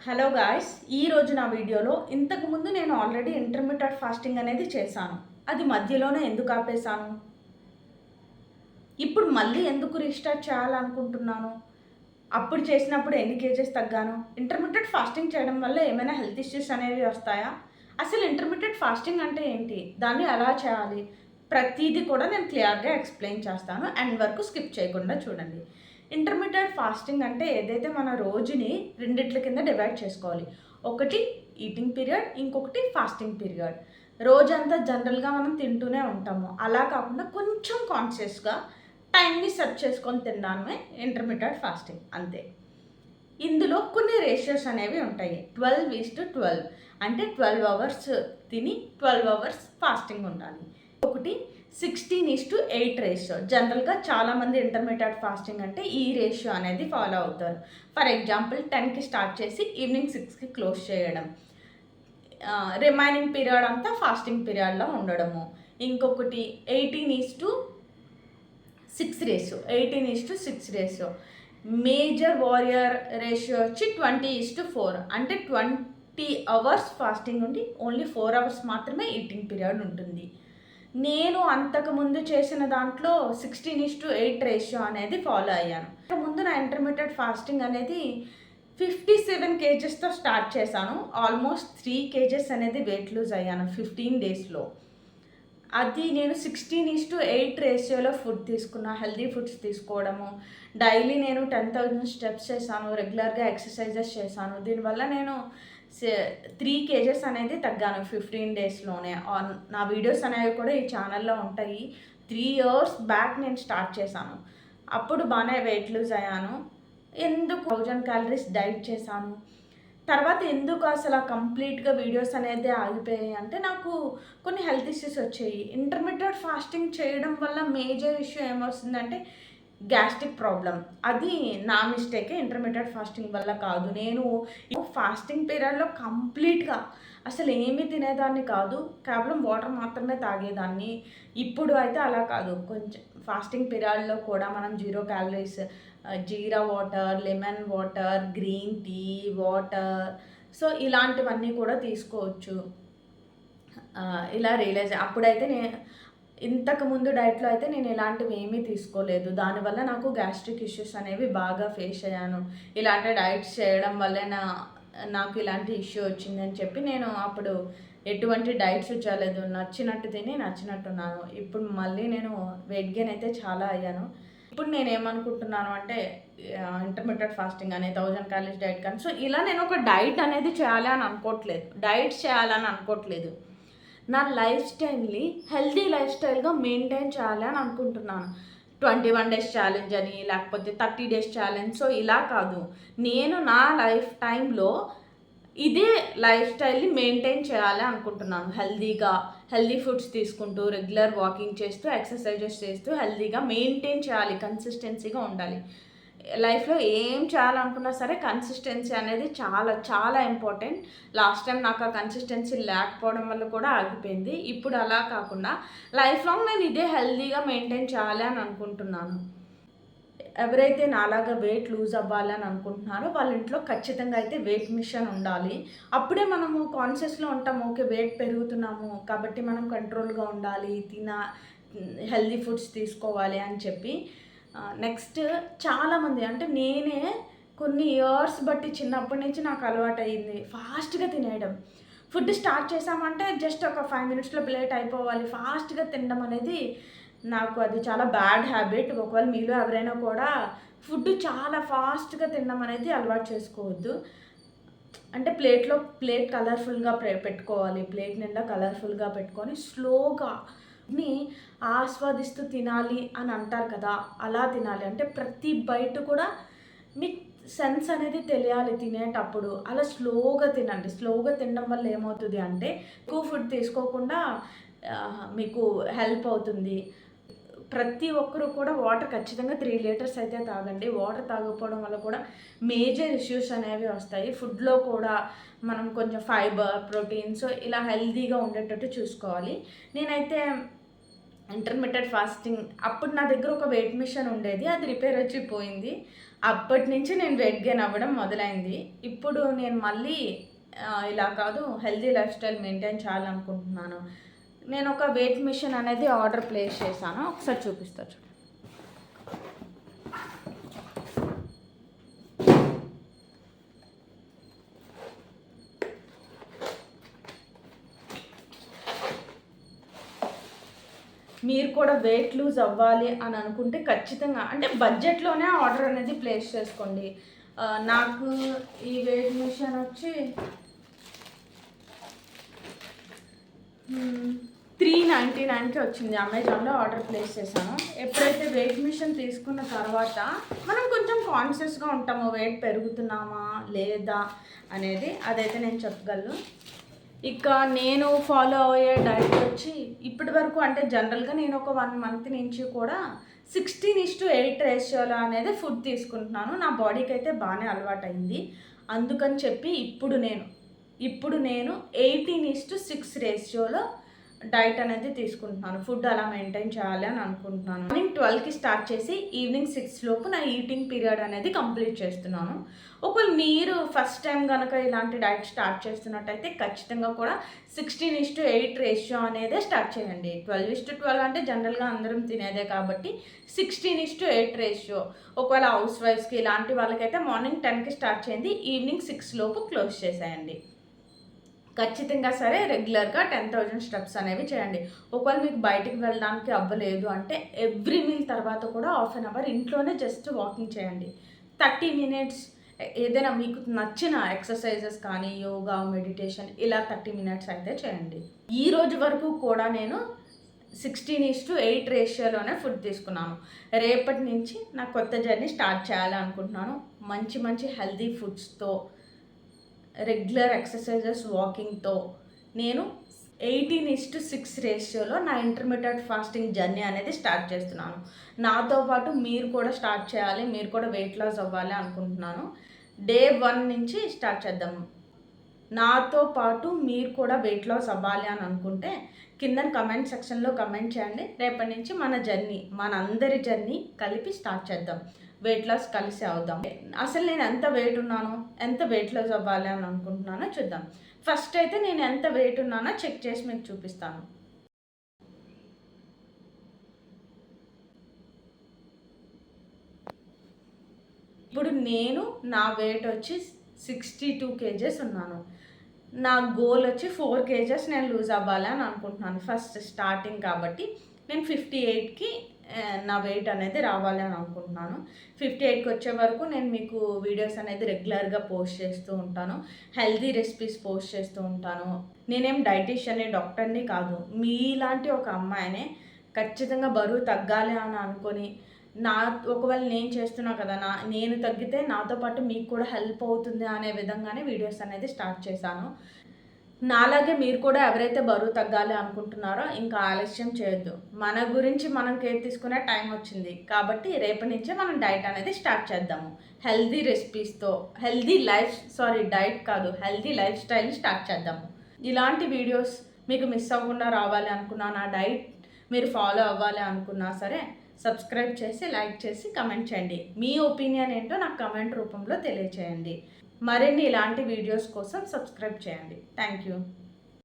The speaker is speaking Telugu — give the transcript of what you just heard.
హలో గాయ్స్, ఈరోజు నా వీడియోలో ఇంతకుముందు నేను ఆల్రెడీ ఇంటర్మీడియట్ ఫాస్టింగ్ అనేది చేశాను. అది మధ్యలోనే ఎందుకు ఆపేశాను, ఇప్పుడు మళ్ళీ ఎందుకు రీస్టార్ట్ చేయాలనుకుంటున్నాను, అప్పుడు చేసినప్పుడు ఎన్ని కేజెస్ తగ్గాను, ఇంటర్మీడియట్ ఫాస్టింగ్ చేయడం వల్ల ఏమైనా హెల్త్ ఇష్యూస్ అనేవి వస్తాయా, అసలు ఇంటర్మీడియట్ ఫాస్టింగ్ అంటే ఏంటి, దాన్ని ఎలా చేయాలి, ప్రతిదీ కూడా నేను క్లియర్గా ఎక్స్ప్లెయిన్ చేస్తాను. అండ్ వరకు స్కిప్ చేయకుండా చూడండి. ఇంటర్మీడియట్ ఫాస్టింగ్ అంటే ఏదైతే మన రోజుని రెండిట్ల కింద డివైడ్ చేసుకోవాలి. ఒకటి ఈటింగ్ పీరియడ్, ఇంకొకటి ఫాస్టింగ్ పీరియడ్. రోజంతా జనరల్గా మనం తింటూనే ఉంటాము. అలా కాకుండా కొంచెం కాన్షియస్గా టైంని సెట్ చేసుకొని తినడామే ఇంటర్మీడియట్ ఫాస్టింగ్, అంతే. ఇందులో కొన్ని రేషియోస్ అనేవి ఉంటాయి. 12:12 అంటే 12 అవర్స్ తిని 12 అవర్స్ ఫాస్టింగ్ ఉండాలి. ఒకటి 16:8 రేషియో. జనరల్గా చాలామంది ఇంటర్మీడియట్ ఫాస్టింగ్ అంటే ఈ రేషియో అనేది ఫాలో అవుతారు. ఫర్ ఎగ్జాంపుల్ 10కి స్టార్ట్ చేసి ఈవినింగ్ 6కి క్లోజ్ చేయడం, రిమైనింగ్ పీరియడ్ అంతా ఫాస్టింగ్ పీరియడ్లో ఉండడము. ఇంకొకటి 18:6 ratio. 18:6 ratio. Major warrior ratio వచ్చి 20:4 అంటే 20 అవర్స్ ఫాస్టింగ్ ఉండి ఓన్లీ 4 అవర్స్ మాత్రమే ఈటింగ్ పీరియడ్ ఉంటుంది. నేను అంతకుముందు చేసిన దాంట్లో 16:8 రేషియో అనేది ఫాలో అయ్యాను. ముందు నా ఇంటర్మీడియట్ ఫాస్టింగ్ అనేది 57 కేజెస్తో స్టార్ట్ చేశాను. ఆల్మోస్ట్ 3 కేజెస్ అనేది వెయిట్ లూజ్ అయ్యాను 15 డేస్లో. అది నేను 16:8 రేషియోలో ఫుడ్ తీసుకున్నా, హెల్దీ ఫుడ్స్ తీసుకోవడము. డైలీ నేను 10,000 స్టెప్స్ చేశాను, రెగ్యులర్గా ఎక్సర్సైజెస్ చేశాను. దీనివల్ల నేను 3 కేజెస్ అనేది తగ్గాను 15 డేస్లోనే. నా వీడియోస్ అనేవి కూడా ఈ ఛానల్లో ఉంటాయి. 3 ఇయర్స్ బ్యాక్ నేను స్టార్ట్ చేశాను. అప్పుడు బాగానే వెయిట్ లూజ్ అయ్యాను. ఎందుకు 1000 క్యాలరీస్ డైట్ చేశాను. తర్వాత ఎందుకు అసలు కంప్లీట్గా వీడియోస్ అనేది ఆగిపోయాయి అంటే, నాకు కొన్ని హెల్త్ ఇష్యూస్ వచ్చాయి. ఇంటర్మీడియట్ ఫాస్టింగ్ చేయడం వల్ల మేజర్ ఇష్యూ ఏమొస్తుందంటే గ్యాస్ట్రిక్ ప్రాబ్లం. అది నా మిస్టేకే, ఇంటర్మీడియట్ ఫాస్టింగ్ వల్ల కాదు. నేను ఫాస్టింగ్ పీరియడ్లో కంప్లీట్గా అసలు ఏమీ తినేదాన్ని కాదు, కేవలం వాటర్ మాత్రమే తాగేదాన్ని. ఇప్పుడు అయితే అలా కాదు. కొంచెం ఫాస్టింగ్ పీరియడ్లో కూడా మనం 0 calories, jeera water, lemon water, green tea, water, so ఇలాంటివన్నీ కూడా తీసుకోవచ్చు. ఇలా రియలైజ్ అప్పుడైతే ఇంతకుముందు డైట్లో అయితే నేను ఇలాంటివి ఏమీ తీసుకోలేదు. దానివల్ల నాకు గ్యాస్ట్రిక్ ఇష్యూస్ అనేవి బాగా ఫేస్ అయ్యాను. ఇలాంటి డైట్స్ చేయడం వల్లే నాకు ఇలాంటి ఇష్యూ వచ్చిందని చెప్పి నేను అప్పుడు ఎటువంటి డైట్స్ చేయలేదు. నచ్చినట్టు తిని నచ్చినట్టున్నాను. ఇప్పుడు మళ్ళీ నేను వెయిట్ గెయిన్ అయితే చాలా అయ్యాను. ఇప్పుడు నేను ఏమనుకుంటున్నాను అంటే ఇంటర్మీడియట్ ఫాస్టింగ్ అనే 1000 క్యాలరీస్ డైట్ కానీ, సో ఇలా నేను ఒక డైట్ అనేది చేయాలని అనుకోవట్లేదు. నా లైఫ్ స్టైల్ని హెల్తీ లైఫ్ స్టైల్గా మెయింటైన్ చేయాలి అని అనుకుంటున్నాను. 21 డేస్ ఛాలెంజ్ అని, లేకపోతే 30 డేస్ ఛాలెంజ్, సో ఇలా కాదు. నేను నా లైఫ్ టైంలో ఇదే లైఫ్ స్టైల్ని మెయింటైన్ చేయాలి అనుకుంటున్నాను. హెల్దీ ఫుడ్స్ తీసుకుంటూ, రెగ్యులర్ వాకింగ్ చేస్తూ, ఎక్సర్సైజెస్ చేస్తూ హెల్దీగా మెయింటైన్ చేయాలి, కన్సిస్టెన్సీగా ఉండాలి. లైఫ్లో ఏం చేయాలనుకున్నా సరే కన్సిస్టెన్సీ అనేది చాలా చాలా ఇంపార్టెంట్. లాస్ట్ టైం నాకు ఆ కన్సిస్టెన్సీ లేకపోవడం వల్ల కూడా ఆగిపోయింది. ఇప్పుడు అలా కాకుండా లైఫ్ లాంగ్ నేను ఇదే హెల్దీగా మెయింటైన్ చేయాలి అని అనుకుంటున్నాను. ఎవరైతే నాలాగా వెయిట్ లూజ్ అవ్వాలి అని అనుకుంటున్నారో వాళ్ళ ఇంట్లో ఖచ్చితంగా అయితే వెయిట్ మిషన్ ఉండాలి. అప్పుడే మనము కాన్షియస్లో ఉంటాము, ఓకే వెయిట్ పెరుగుతున్నాము కాబట్టి మనం కంట్రోల్గా ఉండాలి, హెల్దీ ఫుడ్స్ తీసుకోవాలి అని చెప్పి. నెక్స్ట్ చాలామంది అంటే నేనే కొన్ని ఇయర్స్ బట్టి చిన్నప్పటి నుంచి నాకు అలవాటు అయ్యింది ఫాస్ట్గా తినేయడం. ఫుడ్ స్టార్ట్ చేసామంటే జస్ట్ ఒక 5 మినిట్స్లో ప్లేట్ అయిపోవాలి, ఫాస్ట్గా తినడం అనేది నాకు అది చాలా బ్యాడ్ హ్యాబిట్. ఒకవేళ మీలో ఎవరైనా కూడా ఫుడ్ చాలా ఫాస్ట్గా తినడం అనేది అలవాటు చేసుకోవద్దు. అంటే ప్లేట్ కలర్ఫుల్గా పెట్టుకోవాలి, ప్లేట్ నిండా కలర్ఫుల్గా పెట్టుకొని స్లోగా ఆస్వాదిస్తూ తినాలి అని అంటారు కదా, అలా తినాలి. అంటే ప్రతి బయట కూడా మీకు సెన్స్ అనేది తెలియాలి తినేటప్పుడు. అలా స్లోగా తినండి. స్లోగా తినడం వల్ల ఏమవుతుంది అంటే ఎక్కువ ఫుడ్ తీసుకోకుండా మీకు హెల్ప్ అవుతుంది. ప్రతి ఒక్కరు కూడా వాటర్ ఖచ్చితంగా 3 లీటర్స్ అయితే తాగండి. వాటర్ తాగకపోవడం వల్ల కూడా మేజర్ ఇష్యూస్ అనేవి వస్తాయి. ఫుడ్లో కూడా మనం కొంచెం ఫైబర్, ప్రోటీన్స్ ఇలా హెల్తీగా ఉండేటట్టు చూసుకోవాలి. నేనైతే ఇంటర్మీడియట్ ఫాస్టింగ్ అప్పుడు నా దగ్గర ఒక వెయిట్ మిషన్ ఉండేది, అది రిపేర్ వచ్చి పోయింది. అప్పటి నుంచి నేను వెయిట్ గెయిన్ అవ్వడం మొదలైంది. ఇప్పుడు నేను మళ్ళీ ఇలా కాదు, హెల్తీ లైఫ్ స్టైల్ మెయింటైన్ చేయాలనుకుంటున్నాను. నేను ఒక వెయిట్ మిషన్ అనేది ఆర్డర్ ప్లేస్ చేశాను. ఒకసారి చూపిస్తా చూడండి. మీరు కూడా వెయిట్ లూజ్ అవ్వాలి అని అనుకుంటే ఖచ్చితంగా అంటే బడ్జెట్లోనే ఆర్డర్ అనేది ప్లేస్ చేసుకోండి. నాకు ఈ వెయిట్ మిషన్ వచ్చి 399కి వచ్చింది. అమెజాన్లో ఆర్డర్ ప్లేస్ చేశాను. ఎప్పుడైతే వెయిట్ మిషన్ తీసుకున్న తర్వాత మనం కొంచెం కాన్షియస్గా ఉంటాము, వెయిట్ పెరుగుతున్నామా లేదా అనేది. అదైతే నేను చెప్పగలను. ఇక నేను ఫాలో అయ్యే డైట్ వచ్చి ఇప్పటి వరకు అంటే జనరల్గా నేను ఒక 1 మంత్ నుంచి కూడా 16:8 రేషియోలో అనేది ఫుడ్ తీసుకుంటున్నాను. నా బాడీకి అయితే బాగానే అలవాటైంది. అందుకని చెప్పి ఇప్పుడు నేను 18:6 రేషియోలో డైట్ అనేది తీసుకుంటున్నాను. ఫుడ్ అలా మెయింటైన్ చేయాలి అని అనుకుంటున్నాను. మార్నింగ్ 12కి స్టార్ట్ చేసి ఈవినింగ్ 6 లోపు నా ఈటింగ్ పీరియడ్ అనేది కంప్లీట్ చేస్తున్నాను. ఒకవేళ మీరు ఫస్ట్ టైం కనుక ఇలాంటి డైట్ స్టార్ట్ చేస్తున్నట్టయితే ఖచ్చితంగా కూడా 16:8 రేషియో అనేదే స్టార్ట్ చేయండి. 12:12 అంటే జనరల్గా అందరం తినేదే కాబట్టి 16:8 రేషియో. ఒకవేళ హౌస్ వైఫ్స్కి ఇలాంటి వాళ్ళకైతే మార్నింగ్ 10కి స్టార్ట్ చేయండి, ఈవినింగ్ 6 లోపు క్లోజ్ చేసేయండి. ఖచ్చితంగా సరే రెగ్యులర్గా 10,000 స్టెప్స్ అనేవి చేయండి. ఒకవేళ మీకు బయటికి వెళ్ళడానికి అవ్వలేదు అంటే ఎవ్రీ మీల్ తర్వాత కూడా హాఫ్ అన్ అవర్ ఇంట్లోనే జస్ట్ వాకింగ్ చేయండి. 30 మినిట్స్ ఏదైనా మీకు నచ్చిన ఎక్సర్సైజెస్ కానీ యోగా, మెడిటేషన్ ఇలా 30 మినిట్స్ అయితే చేయండి. ఈ రోజు వరకు కూడా నేను 16:8 రేషియోలోనే ఫుడ్ తీసుకున్నాను. రేపటి నుంచి నా కొత్త జర్నీ స్టార్ట్ చేయాలనుకుంటున్నాను. మంచి హెల్తీ ఫుడ్స్తో, రెగ్యులర్ ఎక్సర్సైజెస్, వాకింగ్తో నేను 18:6 రేషియోలో నా ఇంటర్మీడియట్ ఫాస్టింగ్ జర్నీ అనేది స్టార్ట్ చేస్తున్నాను. నాతో పాటు మీరు కూడా స్టార్ట్ చేయాలి, మీరు కూడా వెయిట్ లాస్ అవ్వాలి అనుకుంటున్నాను. డే 1 నుంచి స్టార్ట్ చేద్దాము. నాతో పాటు మీరు కూడా వెయిట్ లాస్ అవ్వాలి అని అనుకుంటే కింద కమెంట్ సెక్షన్లో కమెంట్ చేయండి. రేపటి నుంచి మన అందరి జర్నీ కలిపి స్టార్ట్ చేద్దాం. వెయిట్ లాస్ కలిసి అవుదాం. అసలు నేను ఎంత వెయిట్ ఉన్నానో, ఎంత వెయిట్ లాస్ అవ్వాలి అని అనుకుంటున్నానో చూద్దాం. ఫస్ట్ అయితే నేను ఎంత వెయిట్ ఉన్నానో చెక్ చేసి మీకు చూపిస్తాను. ఇప్పుడు నా వెయిట్ వచ్చి 62 kgs ఉన్నాను. నా గోల్ వచ్చి 4 kgs నేను లూజ్ అవ్వాలి అని అనుకుంటున్నాను. ఫస్ట్ స్టార్టింగ్ కాబట్టి నేను 58కి నా వెయిట్ అనేది రావాలి అని అనుకుంటున్నాను. 58కి వచ్చే వరకు నేను మీకు వీడియోస్ అనేది రెగ్యులర్గా పోస్ట్ చేస్తూ ఉంటాను. హెల్తీ రెసిపీస్ పోస్ట్ చేస్తూ ఉంటాను. నేనేం డైటీషియన్ని, డాక్టర్ని కాదు. మీలాంటి ఒక అమ్మాయినే ఖచ్చితంగా బరువు తగ్గాలి అని అనుకొని ఒకవేళ నేను చేస్తున్నా కదా, నేను తగ్గితే నాతో పాటు మీకు కూడా హెల్ప్ అవుతుంది అనే విధంగానే వీడియోస్ అనేది స్టార్ట్ చేశాను. నాలాగే మీరు కూడా ఎవరైతే బరువు తగ్గాలి అనుకుంటున్నారో ఇంకా ఆలస్యం చేయొద్దు. మన గురించి మనం కేర్ తీసుకునే టైం వచ్చింది కాబట్టి రేపటి నుంచే మనం డైట్ అనేది స్టార్ట్ చేద్దాము. హెల్తీ రెసిపీస్తో డైట్ కాదు, హెల్తీ లైఫ్ స్టైల్ స్టార్ట్ చేద్దాము. ఇలాంటి వీడియోస్ మీకు మిస్ అవ్వకుండా రావాలి అనుకున్నా, నా డైట్ మీరు ఫాలో అవ్వాలి అనుకున్నా సరే సబ్స్క్రైబ్ చేసి, లైక్ చేసి, కమెంట్ చేయండి. మీ ఒపీనియన్ ఏంటో నాకు కమెంట్ రూపంలో తెలియచేయండి. మరిన్ని ఇలాంటి వీడియోస్ కోసం సబ్స్క్రైబ్ చేయండి. Thank you.